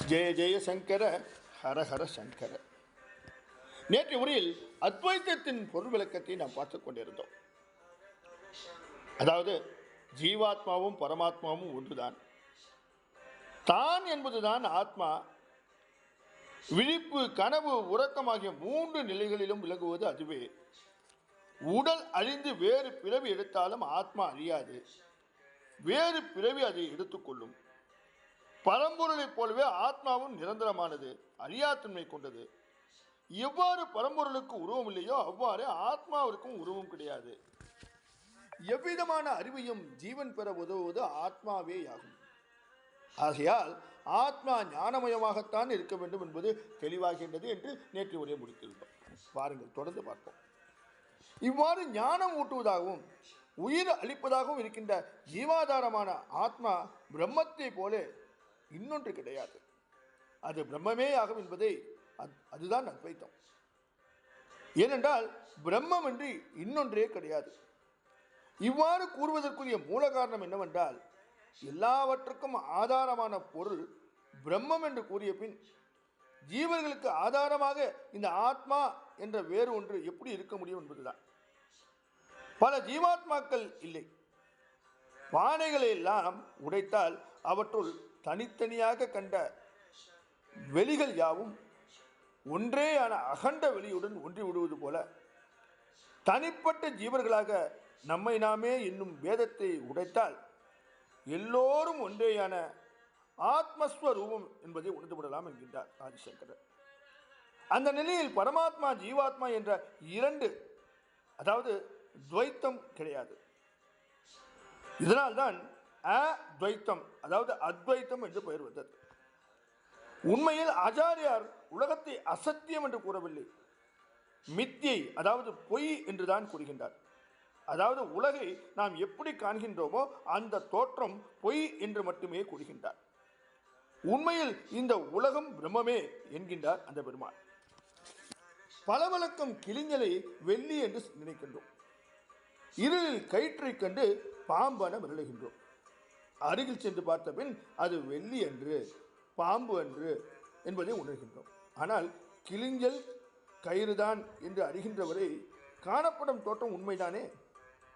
ஜெய ஜெய சங்கர ஹர ஹர சங்கர. நேற்று உரையில் அத்வைத்தத்தின் பொருள் விளக்கத்தை நாம் பார்த்து கொண்டிருந்தோம். அதாவது ஜீவாத்மாவும் பரமாத்மாவும் ஒன்றுதான். தான் என்பதுதான் ஆத்மா. விழிப்பு, கனவு, உறக்கமாகிய 3 நிலைகளிலும் விளங்குவது அதுவே. உடல் அழிந்து வேறு பிறவி எடுத்தாலும் ஆத்மா அழியாது. வேறு பிறவி அதை எடுத்துக்கொள்ளும். பரம்பொருளைப் போலவே ஆத்மாவும் நிரந்தரமானது, அழியாத்தன்மை கொண்டது. எவ்வாறு பரம்பொருளுக்கு உருவம் இல்லையோ அவ்வாறு ஆத்மாவிற்கும் உருவம் கிடையாது. எவ்விதமான அறிவையும் ஜீவன் பெற உதவுவது ஆத்மாவே ஆகும். ஆகையால் ஆத்மா ஞானமயமாகத்தான் இருக்க வேண்டும் என்பது தெளிவாகின்றது என்று நேற்று உரையை முடித்திருந்தோம். பாருங்கள், தொடர்ந்து பார்ப்போம். இவ்வாறு ஞானம் ஊட்டுவதாகவும் உயிர் அளிப்பதாகவும் இருக்கின்ற ஜீவாதாரமான ஆத்மா பிரம்மத்தை போல இன்னொன்று கிடையாது. அது பிரம்மமே ஆகும் என்பதை அதுதான் அத்வைத்தம். ஏனென்றால் பிரம்மம் என்று இன்னொன்றே கிடையாது. இவ்வாறு கூறுவதற்குரிய மூல காரணம் என்னவென்றால், எல்லாவற்றுக்கும் ஆதாரமான பொருள் பிரம்மம் என்று கூறிய பின் ஜீவர்களுக்கு ஆதாரமாக இந்த ஆத்மா என்ற வேறு ஒன்று எப்படி இருக்க முடியும் என்பதுதான். பல ஜீவாத்மாக்கள் இல்லை. பானைகளை எல்லாம் உடைத்தால் அவற்றுள் தனித்தனியாக கண்ட வெளிகள் யாவும் ஒன்றேயான அகண்ட வெளியுடன் ஒன்றி விடுவது போல தனிப்பட்ட ஜீவர்களாக நம்மை நாமே என்னும் வேதத்தை உடைத்தால் எல்லோரும் ஒன்றேயான ஆத்மஸ்வரூபம் என்பதை உணர்ந்து விடலாம் என்கின்றார் ஆதிசங்கரர். அந்த நிலையில் பரமாத்மா ஜீவாத்மா என்ற 2, அதாவது துவைத்தம் கிடையாது. இதனால்தான் அத்வைத்தம், அதாவது அத்வைத்தம் என்று பெயர் வந்தது. உண்மையில் ஆச்சாரியார் உலகத்தை அசத்தியம் என்று கூறவில்லை, மித்தியை, அதாவது பொய் என்றுதான் கூறுகின்றார். அதாவது உலகை நாம் எப்படி காண்கின்றோமோ அந்த தோற்றம் பொய் என்று மட்டுமே கூறுகின்றார். உண்மையில் இந்த உலகம் பிரம்மமே என்கின்றார் அந்த பெருமாள். பளபளக்கும் கிளிஞ்சலை வெள்ளி என்று நினைக்கின்றோம். இருளில் கயிற்றை கண்டு பாம்பென மிரளுகின்றோம். அருகில் சென்று பார்த்த பின் அது வெள்ளி என்று, பாம்பு என்று என்பதை உணர்கின்றோம். ஆனால் கிளிஞ்சல் கயிறுதான் என்று அறிகின்றவரை காணப்படும் தோற்றம் உண்மைதானே.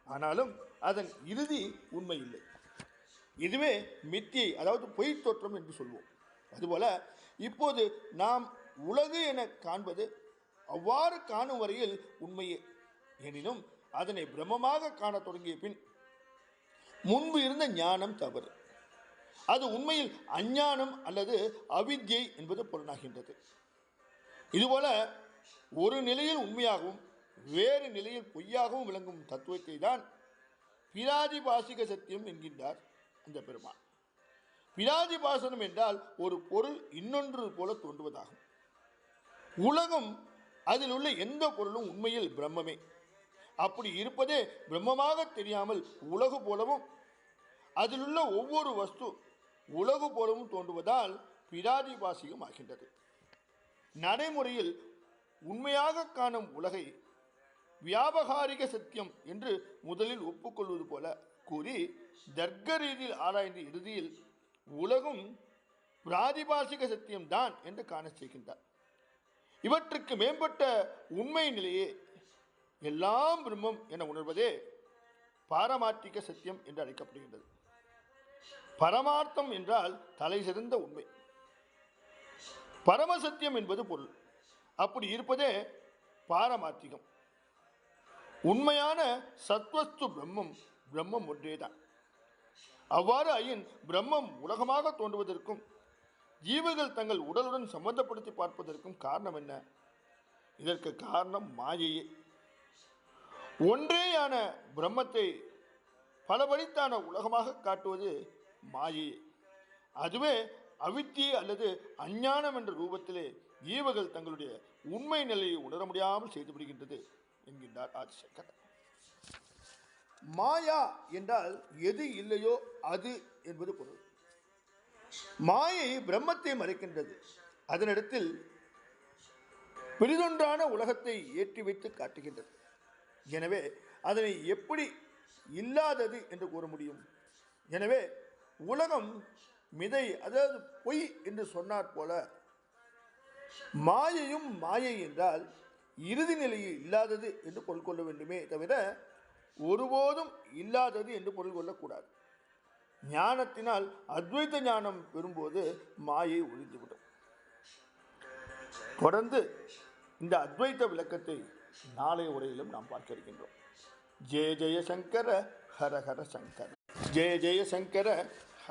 ஆனாலும் அதன் இறுதி உண்மை இல்லை. இதுவே மித்தியை, அதாவது பொய் தோற்றம் என்று சொல்வோம். அதுபோல இப்போது நாம் உலகு என காண்பது அவ்வாறு காணும் வரையில் உண்மையே. எனினும் அதனை பிரம்மமாக காண தொடங்கிய பின் முன்பு இருந்த ஞானம் தவறு. அது உண்மையில் அஞ்ஞானம் அல்லது அவித்யை என்பது பொருளாகின்றது. இதுபோல ஒரு நிலையில் உண்மையாகவும் வேறு நிலையில் பொய்யாகவும் விளங்கும் தத்துவத்தை தான் பிராதிபாசிக சத்தியம் என்கின்றார் அந்த பெருமாள். பிராதிபாசனம் என்றால் ஒரு பொருள் இன்னொன்று போல தோன்றுவதாகும். உலகம், அதில் உள்ள எந்த பொருளும் உண்மையில் பிரம்மமே. அப்படி இருப்பதே பிரம்மமாக தெரியாமல் உலகு போலவும், அதில் உள்ள ஒவ்வொரு வஸ்து உலகு போலவும் தோன்றுவதால் பிராதிபாசிகம் ஆகின்றது. நடைமுறையில் உண்மையாக காணும் உலகை வியாபகாரிக சத்தியம் என்று முதலில் ஒப்புக்கொள்வது போல கூறி தர்க்க ரீதியில் ஆராய்ந்து இறுதியில் உலகும் பிராதிபாசிக சத்தியம்தான் என்று காண செய்கின்றார். இவற்றுக்கு மேம்பட்ட உண்மை நிலையே எல்லாம் பிரம்மம் என உணர்வதே பாரமார்த்திக சத்தியம் என்று அழைக்கப்படுகின்றது. பரமார்த்தம் என்றால் தலை சிறந்த உண்மை, பரமசத்தியம் என்பது பொருள். அப்படி இருப்பதே பாரமார்த்திகம். உண்மையான சத்வஸ்து பிரம்மம் ஒன்றேதான். அவ்வாறு ஐயன் பிரம்மம் உலகமாக தோன்றுவதற்கும் ஜீவர்கள் தங்கள் உடலுடன் சம்பந்தப்படுத்தி பார்ப்பதற்கும் காரணம் என்ன? இதற்கு காரணம் மாயையே. ஒன்றேயான பிரம்மத்தை பலபடித்தான உலகமாக காட்டுவது மாயையே. அதுவே அவித்தியை அல்லது அஞ்ஞானம் என்ற ரூபத்திலே ஜீவர்கள் தங்களுடைய உண்மை நிலையை உணர முடியாமல் செய்துவிடுகின்றது என்கின்றார் ஆதிசங்கரர். மாயா என்றால் எது இல்லையோ அது என்பது பொருள். மாயை பிரம்மத்தை மறைக்கின்றது. அதனிடத்தில் பெரிதொன்றான உலகத்தை ஏற்றி வைத்து காட்டுகின்றது. எனவே அதனை எப்படி இல்லாதது என்று கூற முடியும்? எனவே உலகம் மிதை, அதாவது பொய் என்று சொன்னாற் போல மாயையும் மாயை என்றால் இறுதி நிலையில் இல்லாதது என்று பொருள் கொள்ள வேண்டுமே தவிர ஒருபோதும் இல்லாதது என்று பொருள் கொள்ளக்கூடாது. ஞானத்தினால் அத்வைத ஞானம் பெறும்போது மாயை ஒழிந்துவிடும். தொடர்ந்து இந்த அத்வைத விளக்கத்தை நாளைய உரையிலும் நாம் பார்க்க இருக்கின்றோம். ஜெய ஜெய சங்கர ஹர ஹர சங்கர. ஜெய ஜெய சங்கர